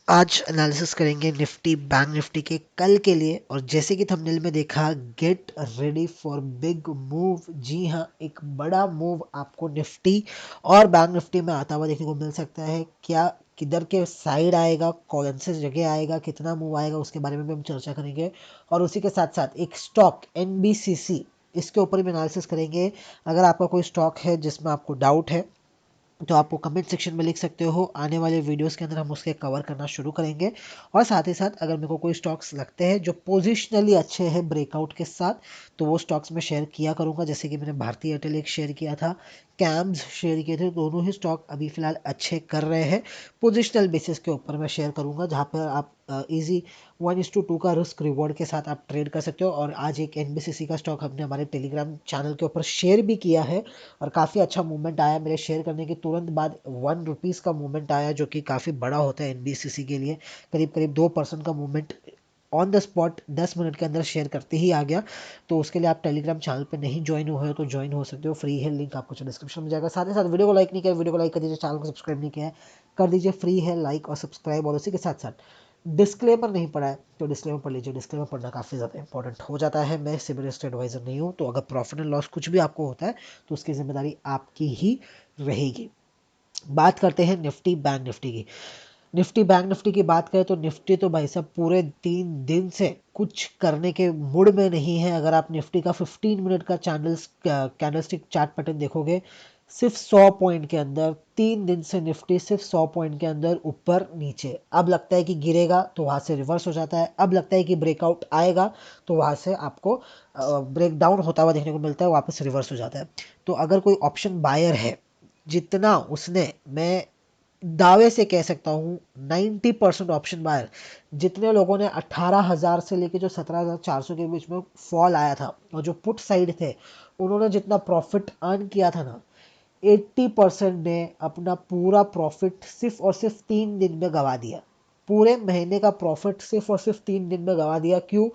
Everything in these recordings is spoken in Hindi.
आज एनालिसिस करेंगे निफ्टी बैंक निफ्टी के कल के लिए। और जैसे कि थंबनेल में देखा, get ready for big move. जी हाँ, एक बड़ा मूव आपको निफ्टी और बैंक निफ्टी में आता हुआ देखने को मिल सकता है। क्या किधर के साइड आएगा, कौन से जगह आएगा, कितना मूव आएगा, उसके बारे में भी हम चर्चा करेंगे। और उसी के साथ साथ एक स्टॉक एनबीसीसी, इसके ऊपर भी एनालिसिस करेंगे। अगर आपका कोई स्टॉक है जिसमें आपको डाउट है तो आपको कमेंट सेक्शन में लिख सकते हो। आने वाले वीडियोस के अंदर हम उसके कवर करना शुरू करेंगे। और साथ ही साथ अगर मेरे को कोई स्टॉक्स लगते हैं जो पोजिशनली अच्छे हैं ब्रेकआउट के साथ, तो वो स्टॉक्स मैं शेयर किया करूंगा। जैसे कि मैंने भारतीय एयरटेल एक शेयर किया था, कैम्स शेयर किए थे। दोनों ही स्टॉक अभी फिलहाल अच्छे कर रहे हैं। पोजिशनल बेसिस के ऊपर मैं शेयर करूंगा, जहाँ पर आप इजी 1:2 का रिस्क रिवॉर्ड के साथ आप ट्रेड कर सकते हो। और आज एक एनबीसीसी का स्टॉक हमने हमारे टेलीग्राम चैनल के ऊपर शेयर भी किया है और काफ़ी अच्छा मूवमेंट आया। मेरे शेयर करने के तुरंत बाद ₹1 का मूवमेंट आया, जो कि काफ़ी बड़ा होता है एनबीसीसी के लिए। करीब करीब 2% का movement on the spot 10 minute के अंदर शेयर करते ही आ गया। तो उसके लिए आप टेलीग्राम चैनल पे नहीं ज्वाइन हुए हो तो ज्वाइन हो सकते हो, फ्री है, लिंक आपको डिस्क्रिप्शन में जाएगा। साथ ही साथ वीडियो को लाइक नहीं किया, वीडियो को लाइक कर दीजिए। चैनल को सब्सक्राइब नहीं किया है, कर दीजिए, फ्री है लाइक और सब्सक्राइब। और उसी के साथ साथ डिस्क्लेमर नहीं पढ़ा है तो डिस्क्लेमर पढ़ लीजिए। डिस्क्लेमर पढ़ना काफ़ी ज़्यादा इंपॉर्टेंट हो जाता है। मैं सिबिल रिस्क एडवाइजर नहीं हूँ, तो अगर प्रॉफिट एंड लॉस कुछ भी आपको होता है तो उसकी जिम्मेदारी आपकी ही रहेगी। बात करते हैं निफ्टी बैंक निफ्टी की। निफ्टी बैंक निफ्टी की बात करें तो निफ्टी तो भाई साहब पूरे 3 दिन से कुछ करने के मूड में नहीं है। अगर आप निफ्टी का 15 मिनट का कैंडलस्टिक चार्ट पैटर्न देखोगे, सिर्फ 100 पॉइंट के अंदर 3 दिन से निफ्टी सिर्फ 100 पॉइंट के अंदर ऊपर नीचे। अब लगता है कि गिरेगा तो वहां से रिवर्स हो जाता है, अब लगता है कि ब्रेकआउट आएगा तो वहां से आपको ब्रेक डाउन होता हुआ देखने को मिलता है, वापस रिवर्स हो जाता है। तो अगर कोई ऑप्शन बायर है, जितना उसने, मैं दावे से कह सकता हूँ 90% ऑप्शन बायर, जितने लोगों ने 18,000 से लेके जो 17,400 के बीच में फॉल आया था और जो पुट साइड थे, उन्होंने जितना प्रॉफिट अर्न किया था ना, 80% ने अपना पूरा प्रॉफिट सिर्फ और सिर्फ 3 दिन में गवा दिया। पूरे महीने का प्रॉफिट सिर्फ और सिर्फ 3 दिन में गवा दिया। क्यों?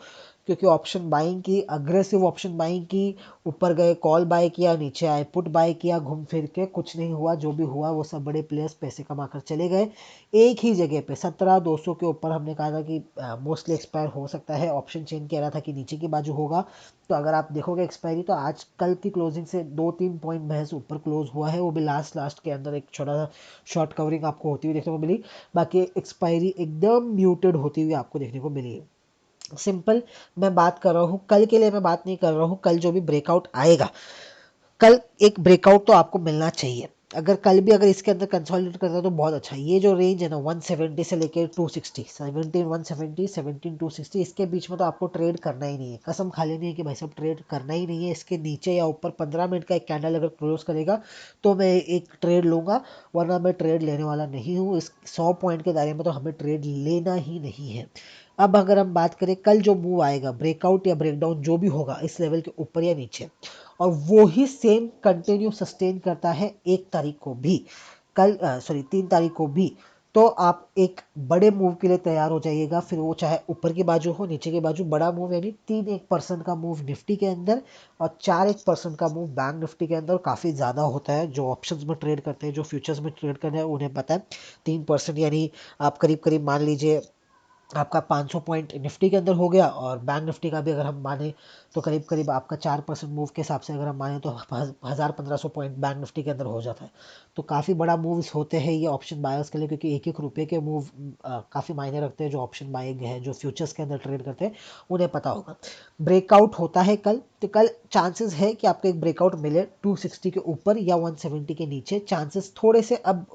क्योंकि ऑप्शन बाइंग की, अग्रेसिव ऑप्शन बाइंग की, ऊपर गए कॉल बाय किया, नीचे आए पुट बाय किया, घूम फिर के कुछ नहीं हुआ। जो भी हुआ वो सब बड़े प्लेयर्स पैसे कमा कर चले गए। एक ही जगह पे 17,200 के ऊपर हमने कहा था कि मोस्टली एक्सपायर हो सकता है। ऑप्शन चेन कह रहा था कि नीचे की बाजू होगा। तो अगर आप देखोगे एक्सपायरी, तो आज कल की क्लोजिंग से 2-3 पॉइंट महज ऊपर क्लोज हुआ है। वो भी लास्ट के अंदर एक छोटा सा शॉर्ट कवरिंग आपको होती हुई देखने को मिली। बाकी एक्सपायरी एकदम म्यूटेड होती हुई आपको देखने को मिली है। सिंपल मैं बात कर रहा हूँ, कल के लिए मैं बात नहीं कर रहा हूँ। कल जो भी ब्रेकआउट आएगा, कल एक ब्रेकआउट तो आपको मिलना चाहिए। अगर कल भी अगर इसके अंदर कंसोलिडेट करता है तो बहुत अच्छा है। ये जो रेंज है ना 170 से लेकर 260, 17 170, 17 260, इसके बीच में तो आपको ट्रेड करना ही नहीं है। कसम खा लेनी है कि भाई साहब ट्रेड करना ही नहीं है। इसके नीचे या ऊपर 15 मिनट का एक कैंडल अगर क्लोज करेगा तो मैं एक ट्रेड लूंगा, वरना मैं ट्रेड लेने वाला नहीं हूँ। इस 100 पॉइंट के दायरे में तो हमें ट्रेड लेना ही नहीं है। अब अगर हम बात करें कल जो मूव आएगा, ब्रेकआउट या ब्रेकडाउन जो भी होगा इस लेवल के ऊपर या नीचे, और वो ही सेम कंटिन्यू सस्टेन करता है 1 तारीख को भी, कल सॉरी 3 तारीख को भी, तो आप एक बड़े मूव के लिए तैयार हो जाइएगा। फिर वो चाहे ऊपर की बाजू हो, नीचे की बाजू, बड़ा मूव यानी 3-1% का मूव निफ्टी के अंदर और 4-1% का मूव बैंक निफ्टी के अंदर काफ़ी ज़्यादा होता है। जो ऑप्शंस में ट्रेड करते हैं, जो फ्यूचर्स में ट्रेड करते हैं, उन्हें पता है 3% यानी आप करीब करीब मान लीजिए आपका 500 पॉइंट निफ्टी के अंदर हो गया। और बैंक निफ्टी का भी अगर हम माने तो करीब करीब आपका 4% मूव के हिसाब से अगर हम माने तो 1,000-1,500 पॉइंट बैंक निफ्टी के अंदर हो जाता है। तो काफ़ी बड़ा मूव्स होते हैं ये ऑप्शन बायर्स के लिए, क्योंकि एक एक रुपये के मूव काफ़ी मायने रखते हैं। जो ऑप्शन बाइंग है, जो फ्यूचर्स के अंदर ट्रेड करते हैं, उन्हें पता होगा। ब्रेकआउट होता है कल, तो कल चांसेस है कि आपको एक ब्रेकआउट मिले 260 के ऊपर या 170 के नीचे। चांसेस थोड़े से अब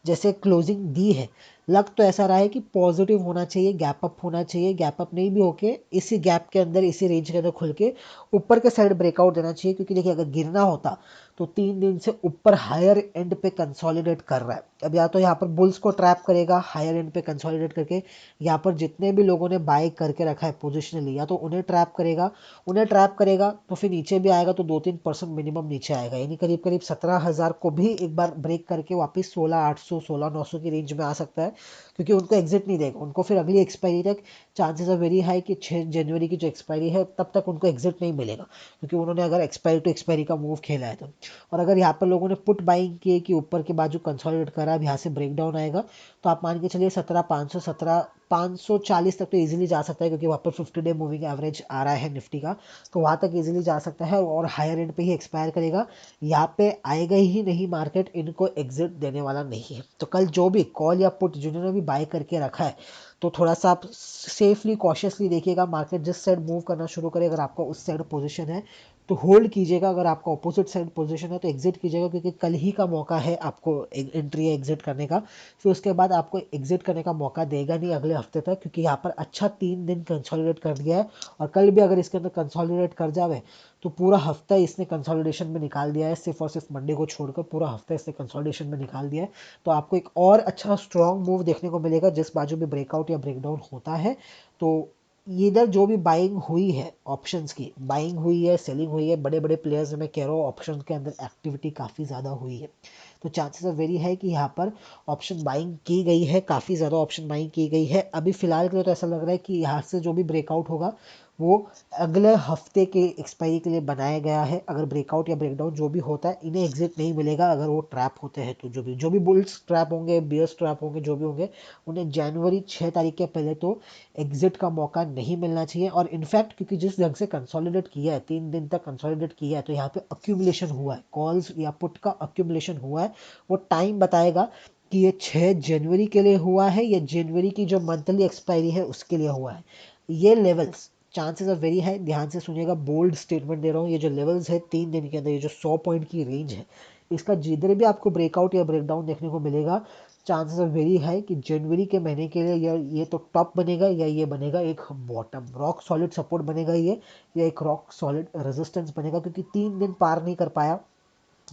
जैसे क्लोजिंग दी है, लग तो ऐसा रहा है कि पॉजिटिव होना चाहिए, गैप अप होना चाहिए। गैप अप नहीं भी होके इसी गैप के अंदर, इसी रेंज के अंदर खुल के ऊपर के साइड ब्रेकआउट देना चाहिए। क्योंकि देखिए अगर गिरना होता तो 3 दिन से ऊपर हायर एंड पे कंसोलिडेट कर रहा है। अब या तो यहाँ पर बुल्स को ट्रैप करेगा हायर एंड पे कंसोलिडेट करके, यहाँ पर जितने भी लोगों ने बाय करके रखा है पोजिशनली, या तो उन्हें ट्रैप करेगा। उन्हें ट्रैप करेगा तो फिर नीचे भी आएगा, तो 2-3% मिनिमम नीचे आएगा, यानी करीब करीब 17,000 को भी एक बार ब्रेक करके वापस 16,800 16,900 की रेंज में आ सकता है। क्योंकि उनको एग्जिट नहीं देगा, उनको फिर अगली एक्सपायरी तक चांसेस आर वेरी हाई कि 6 जनवरी की जो एक्सपायरी है तब तक उनको एग्जिट नहीं मिलेगा, क्योंकि उन्होंने अगर एक्सपायरी टू एक्सपायरी का मूव खेला है तो। और अगर यहाँ पर लोगों ने पुट बाइंग किए कि ऊपर के बाजू कंसोलिडेट करा, अब यहाँ से ब्रेक डाउन आएगा, तो आप मान के चलिए 17,500 540 तक तो इजीली जा सकता है, क्योंकि वहाँ पर 50 डे मूविंग एवरेज आ रहा है निफ्टी का, तो वहाँ तक इजीली जा सकता है और हायर एंड पे ही एक्सपायर करेगा। यहाँ पे आएगा ही नहीं मार्केट, इनको एग्जिट देने वाला नहीं है। तो कल जो भी कॉल या पुट जिन्होंने भी बाय करके रखा है, तो थोड़ा सा आप सेफली कॉशियसली देखिएगा, मार्केट जिस साइड मूव करना शुरू करे, अगर आपका उस साइड पोजीशन है तो होल्ड कीजिएगा, अगर आपका अपोजिट साइड पोजीशन है तो एग्जिट कीजिएगा, क्योंकि कल ही का मौका है आपको एंट्री या एग्जिट करने का। फिर उसके बाद आपको एग्जिट करने का मौका देगा नहीं अगले हफ्ते तक, क्योंकि यहाँ पर अच्छा 3 दिन कंसोलिडेट कर दिया है, और कल भी अगर इसके अंदर कंसोलिडेट कर जावे तो पूरा हफ्ता इसने कंसोलिडेशन में निकाल दिया है, सिर्फ और सिर्फ मंडे को छोड़कर पूरा हफ्ता इसने कंसोलिडेशन में निकाल दिया है। तो आपको एक और अच्छा स्ट्रॉन्ग मूव देखने को मिलेगा जिस बाजू में ब्रेकआउट या ब्रेकडाउन होता है। तो इधर जो भी बाइंग हुई है, ऑप्शंस की बाइंग हुई है, सेलिंग हुई है, बड़े बड़े प्लेयर्स मैं कह रहा हूँ ऑप्शन के अंदर एक्टिविटी काफ़ी ज़्यादा हुई है, तो चांसेस ऑफ वेरी है कि यहाँ पर ऑप्शन बाइंग की गई है, काफ़ी ज़्यादा ऑप्शन बाइंग की गई है। अभी फिलहाल के लिए तो ऐसा लग रहा है कि यहाँ से जो भी ब्रेकआउट होगा वो अगले हफ्ते के एक्सपायरी के लिए बनाया गया है। अगर ब्रेकआउट या ब्रेकडाउन जो भी होता है, इन्हें एग्जिट नहीं मिलेगा अगर वो ट्रैप होते हैं, तो जो भी बुल्स ट्रैप होंगे, बियर्स ट्रैप होंगे, जो भी होंगे, उन्हें जनवरी 6 तारीख के पहले तो एग्जिट का मौका नहीं मिलना चाहिए। और इनफैक्ट क्योंकि जिस ढंग से कंसोलिडेट किया है, 3 दिन तक कंसोलिडेट किया है, तो यहाँ पे अक्यूमुलेशन हुआ है, कॉल्स या पुट का अक्यूमुलेशन हुआ है। वो टाइम बताएगा कि ये 6 जनवरी के लिए हुआ है या जनवरी की जो मंथली एक्सपायरी है उसके लिए हुआ है। ये levels chances of very high, ध्यान से सुनिएगा, बोल्ड स्टेटमेंट दे रहा हूँ, ये जो लेवल्स है 3 दिन के अंदर, ये जो 100 पॉइंट की रेंज है, इसका जिधर भी आपको ब्रेकआउट या ब्रेकडाउन देखने को मिलेगा, चांसेस ऑफ वेरी हाई कि जनवरी के महीने के लिए या ये तो टॉप बनेगा या ये बनेगा एक बॉटम, रॉक सॉलिड सपोर्ट बनेगा ये, या एक रॉक सॉलिड रेजिस्टेंस बनेगा, क्योंकि 3 दिन पार नहीं कर पाया।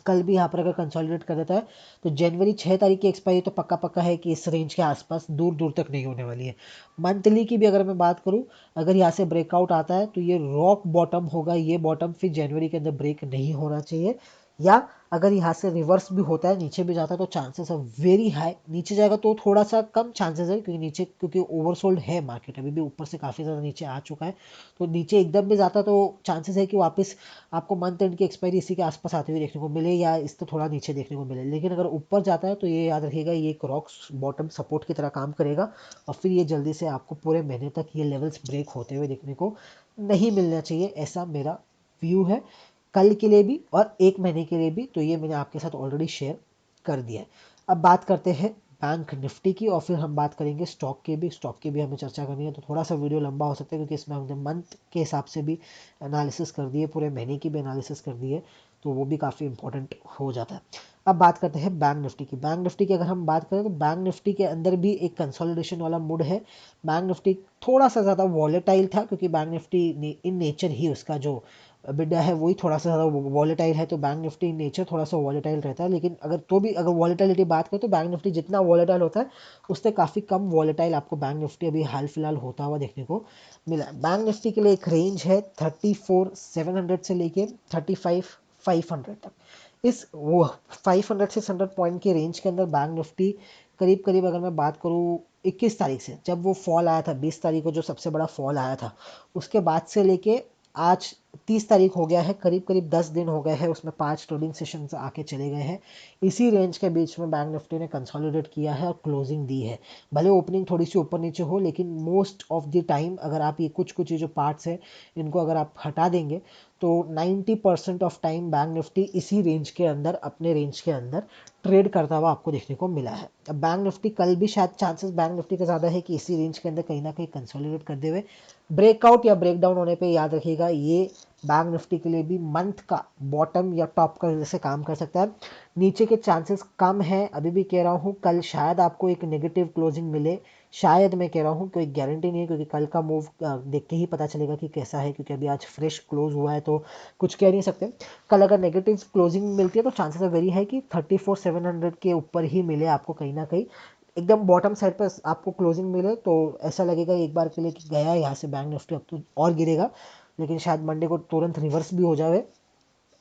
कल भी यहाँ पर अगर कंसोलिडेट कर देता है तो जनवरी 6 तारीख की एक्सपायरी तो पक्का पक्का है कि इस रेंज के आसपास दूर दूर तक नहीं होने वाली है। मंथली की भी अगर मैं बात करूँ, अगर यहाँ से ब्रेकआउट आता है तो ये रॉक बॉटम होगा, ये बॉटम फिर जनवरी के अंदर ब्रेक नहीं होना चाहिए। या अगर यहाँ से रिवर्स भी होता है, नीचे भी जाता है, तो चांसेस ऑफ वेरी हाई, नीचे जाएगा तो थोड़ा सा कम चांसेस है, क्योंकि नीचे क्योंकि ओवरसोल्ड है मार्केट, अभी भी ऊपर से काफ़ी ज़्यादा नीचे आ चुका है। तो नीचे एकदम भी जाता तो चांसेस है कि वापस आपको मंथ एंड की एक्सपायरी इसी के आसपास आते हुए देखने को मिले या इस तो थोड़ा नीचे देखने को मिले। लेकिन अगर ऊपर जाता है तो ये याद रखिएगा, ये एक रॉक बॉटम सपोर्ट की तरह काम करेगा, और फिर ये जल्दी से आपको पूरे महीने तक ये लेवल्स ब्रेक होते हुए देखने को नहीं मिलना चाहिए, ऐसा मेरा व्यू है कल के लिए भी और एक महीने के लिए भी। तो ये मैंने आपके साथ ऑलरेडी शेयर कर दिया है। अब बात करते हैं बैंक निफ्टी की, और फिर हम बात करेंगे स्टॉक की भी हमें चर्चा करनी है, तो थोड़ा सा वीडियो लंबा हो सकता है, क्योंकि इसमें हमने मंथ के हिसाब से भी एनालिसिस कर दी है, पूरे महीने की भी एनालिसिस कर दी है, तो वो भी काफ़ी इंपॉर्टेंट हो जाता है। अब बात करते हैं बैंक निफ्टी की। बैंक निफ्टी की अगर हम बात करें तो बैंक निफ्टी के अंदर भी एक कंसोलिडेशन वाला मूड है। बैंक निफ्टी थोड़ा सा ज़्यादा वॉलेटाइल था, क्योंकि बैंक निफ्टी इन नेचर ही उसका जो बिडा है वही थोड़ा सा ज़्यादा वॉलेटाइल है, तो बैंक निफ्टी नेचर थोड़ा सा वॉलेटाइल रहता है। लेकिन अगर तो भी अगर वॉलेटाइलिटी बात करें तो बैंक निफ्टी जितना वॉलेटाइल होता है उससे काफ़ी कम वॉलेटाइल आपको बैंक निफ्टी अभी हाल फिलहाल होता हुआ देखने को मिला। बैंक निफ्टी के लिए एक रेंज है 34,700 से लेके 35,500 तक। इस वो 500 से 600 पॉइंट के रेंज के अंदर बैंक निफ्टी करीब करीब, अगर मैं बात करूँ 21 तारीख से, जब वो फॉल आया था 20 तारीख को जो सबसे बड़ा फॉल आया था, उसके बाद से लेके आज 30 तारीख हो गया है, करीब करीब 10 दिन हो गए हैं, उसमें 5 ट्रेडिंग सेशन आके चले गए हैं। इसी रेंज के बीच में बैंक निफ्टी ने कंसोलिडेट किया है और क्लोजिंग दी है। भले ओपनिंग थोड़ी सी ऊपर नीचे हो, लेकिन मोस्ट ऑफ द टाइम अगर आप ये कुछ जो पार्ट्स हैं इनको अगर आप हटा देंगे तो 90% ऑफ टाइम बैंक निफ्टी इसी रेंज के अंदर, अपने रेंज के अंदर ट्रेड करता हुआ आपको देखने को मिला है। अब बैंक निफ्टी कल भी शायद चांसेस बैंक निफ्टी का ज़्यादा है कि इसी रेंज के अंदर कहीं ना कहीं कंसोलिडेट करते हुए ब्रेकआउट या ब्रेकडाउन होने पे, याद रखिएगा ये बैंक निफ्टी के लिए भी मंथ का बॉटम या टॉप का जैसे काम कर सकता है। नीचे के चांसेस कम है, अभी भी कह रहा हूँ, कल शायद आपको एक नेगेटिव क्लोजिंग मिले, शायद, मैं कह रहा हूँ, कोई गारंटी नहीं है, क्योंकि कल का मूव देख के ही पता चलेगा कि कैसा है, क्योंकि अभी आज फ्रेश क्लोज हुआ है तो कुछ कह नहीं सकते। कल अगर नेगेटिव क्लोजिंग मिलती है तो चांसेस वेरी है कि 34,700 के ऊपर ही मिले आपको, कहीं ना कहीं एकदम बॉटम साइड पर आपको क्लोजिंग मिले तो ऐसा लगेगा एक बार के लिए कि गया यहाँ से बैंक निफ्टी, अब तो और गिरेगा, लेकिन शायद मंडे को तुरंत रिवर्स भी हो जाए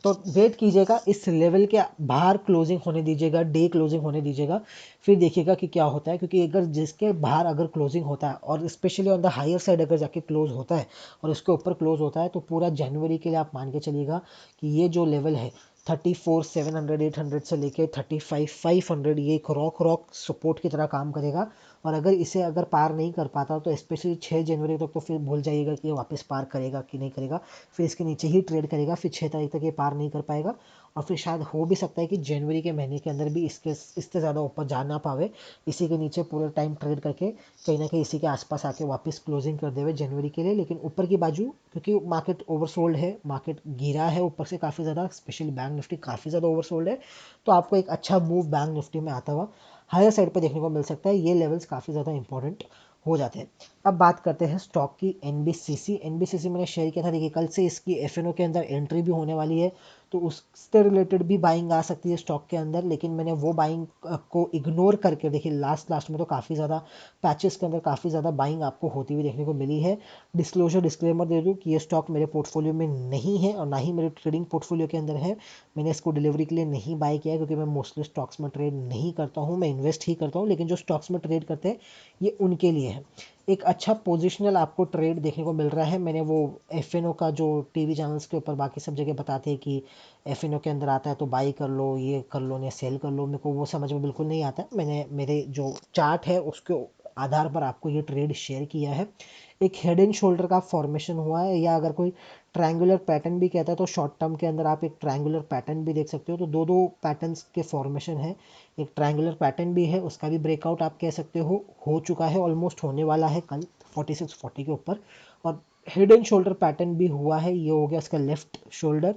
तो वेट कीजिएगा, इस लेवल के बाहर क्लोजिंग होने दीजिएगा, डे क्लोजिंग होने दीजिएगा, फिर देखिएगा कि क्या होता है। क्योंकि अगर जिसके बाहर अगर क्लोजिंग होता है और specially on the higher side अगर जाके क्लोज होता है और उसके ऊपर क्लोज होता है, तो पूरा जनवरी के लिए आप मान के चलिएगा कि ये जो लेवल है 34,700 800 से लेके 35,500, ये एक रॉक रॉक सपोर्ट की तरह काम करेगा। और अगर इसे अगर पार नहीं कर पाता तो स्पेशली 6 जनवरी तक तो फिर भूल जाइएगा कि ये वापस पार करेगा कि नहीं करेगा, फिर इसके नीचे ही ट्रेड करेगा, फिर 6 तारीख तक ये पार नहीं कर पाएगा। और फिर शायद हो भी सकता है कि जनवरी के महीने के अंदर भी इससे ज़्यादा ऊपर जा ना पावे, इसी के नीचे पूरा टाइम ट्रेड करके कहीं ना कहीं इसी के आसपास आके वापस क्लोजिंग कर देवे जनवरी के लिए। लेकिन ऊपर की बाजू, क्योंकि मार्केट ओवरसोल्ड है, मार्केट गिरा है ऊपर से काफ़ी ज़्यादा, स्पेशली बैंक निफ्टी काफ़ी ज़्यादा ओवरसोल्ड है, तो आपको एक अच्छा मूव बैंक निफ्टी में आता हुआ हायर साइड पर देखने को मिल सकता है। ये लेवल्स काफ़ी ज़्यादा इंपॉर्टेंट हो जाते हैं। अब बात करते हैं स्टॉक की एनबीसीसी। एनबीसीसी मैंने शेयर किया था, देखिए कल से इसकी एफएनओ के अंदर एंट्री भी होने वाली है, तो उससे रिलेटेड भी बाइंग आ सकती है स्टॉक के अंदर। लेकिन मैंने वो बाइंग को इग्नोर करके, देखिए लास्ट में तो काफ़ी ज़्यादा पैचेस के अंदर काफ़ी ज़्यादा बाइंग आपको होती हुई देखने को मिली है। डिस्क्लोजर डिस्क्लेमर दे दूँ कि ये स्टॉक मेरे पोर्टफोलियो में नहीं है और ना ही मेरे ट्रेडिंग पोर्टफोलियो के अंदर है। मैंने इसको डिलीवरी के लिए नहीं बाय किया है, क्योंकि मैं मोस्टली स्टॉक्स में ट्रेड नहीं करता हूँ, मैं इन्वेस्ट ही करता हूँ। लेकिन जो स्टॉक्स में ट्रेड करते हैं ये उनके लिए है। एक अच्छा पोजिशनल आपको ट्रेड देखने को मिल रहा है। मैंने वो एफ का जो टीवी चैनल्स के ऊपर बाकी सब जगह बताते हैं कि एफ के अंदर आता है तो बाई कर लो, ये कर लो या सेल कर लो, मेरे को वो समझ में बिल्कुल नहीं आता। मैंने मेरे जो चार्ट है उसके आधार पर आपको ये ट्रेड शेयर किया है। एक हेड एंड शोल्डर का फॉर्मेशन हुआ है, या अगर कोई ट्रायंगुलर पैटर्न भी कहता है तो शॉर्ट टर्म के अंदर आप एक ट्रायंगुलर पैटर्न भी देख सकते हो। तो दो दो पैटर्न्स के फॉर्मेशन है, एक ट्रायंगुलर पैटर्न भी है, उसका भी ब्रेकआउट आप कह सकते हो चुका है, ऑलमोस्ट होने वाला है कल 4640 के ऊपर। और हेड एंड शोल्डर पैटर्न भी हुआ है, ये हो गया उसका लेफ्ट शोल्डर,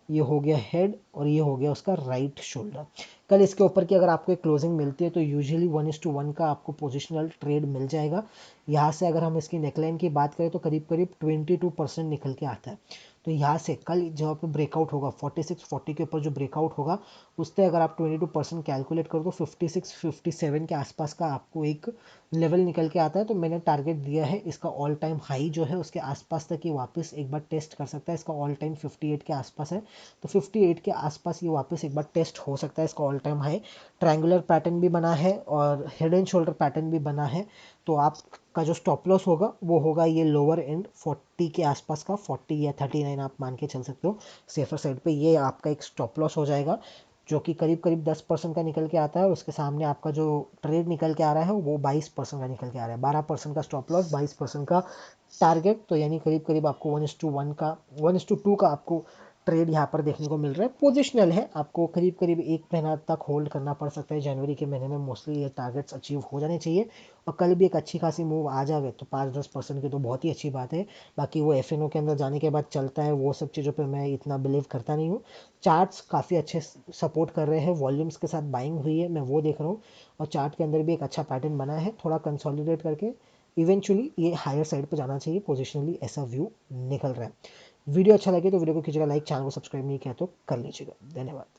ये हो गया हेड, और ये हो गया उसका राइट शोल्डर। कल इसके ऊपर की अगर आपको एक क्लोजिंग मिलती है तो यूजुअली 1:1 का आपको पोजिशनल ट्रेड मिल जाएगा। यहाँ से अगर हम इसकी नेकलाइन की बात करें तो करीब करीब 22% निकल के आता है। तो यहाँ से कल जहाँ पे ब्रेकआउट होगा 4640 के ऊपर जो ब्रेकआउट होगा, उससे अगर आप 22% कैलकुलेट कर दो 56-57 के आसपास का आपको एक लेवल निकल के आता है। तो मैंने टारगेट दिया है इसका ऑल टाइम हाई जो है उसके आसपास तक ये वापस एक बार टेस्ट कर सकता है। इसका ऑल टाइम 58 के आसपास है, तो 58 के आसपास ये वापस एक बार टेस्ट हो सकता है। इसका all time high triangular pattern भी बना है और हेड एंड शोल्डर पैटर्न भी बना है। तो आपका जो स्टॉप लॉस होगा वो होगा ये लोअर एंड 40 के आसपास का, 40 या 39 आप मान के चल सकते हो सेफर साइड पे। ये आपका एक स्टॉप लॉस हो जाएगा जो कि करीब करीब 10% का निकल के आता है। उसके सामने आपका जो ट्रेड निकल के आ रहा है वो 22% का निकल के आ रहा है। 12% का स्टॉप लॉस, 22% का टारगेट, तो यानी करीब करीब आपको 1:1 का 1:2 का आपको ट्रेड यहाँ पर देखने को मिल रहा है। पोजिशनल है, आपको करीब करीब एक महीना तक होल्ड करना पड़ सकता है। जनवरी के महीने में मोस्टली ये टारगेट्स अचीव हो जाने चाहिए, और कल भी एक अच्छी खासी मूव आ जाए तो 5-10% की तो बहुत ही अच्छी बात है। बाकी वो एफ के अंदर जाने के बाद चलता है, वो सब चीज़ों पर मैं इतना बिलीव करता नहीं हूँ। चार्ट्स काफ़ी अच्छे सपोर्ट कर रहे हैं, वॉल्यूम्स के साथ बाइंग हुई है, मैं वो देख रहा हूँ। और चार्ट के अंदर भी एक अच्छा पैटर्न बना है, थोड़ा कंसोलिडेट करके इवेंचुअली ये हायर साइड पर जाना चाहिए पोजिशनली, ऐसा व्यू निकल रहा है। वीडियो अच्छा लगे तो वीडियो को कीजिएगा लाइक, चैनल को सब्सक्राइब नहीं किया तो कर लीजिएगा। धन्यवाद।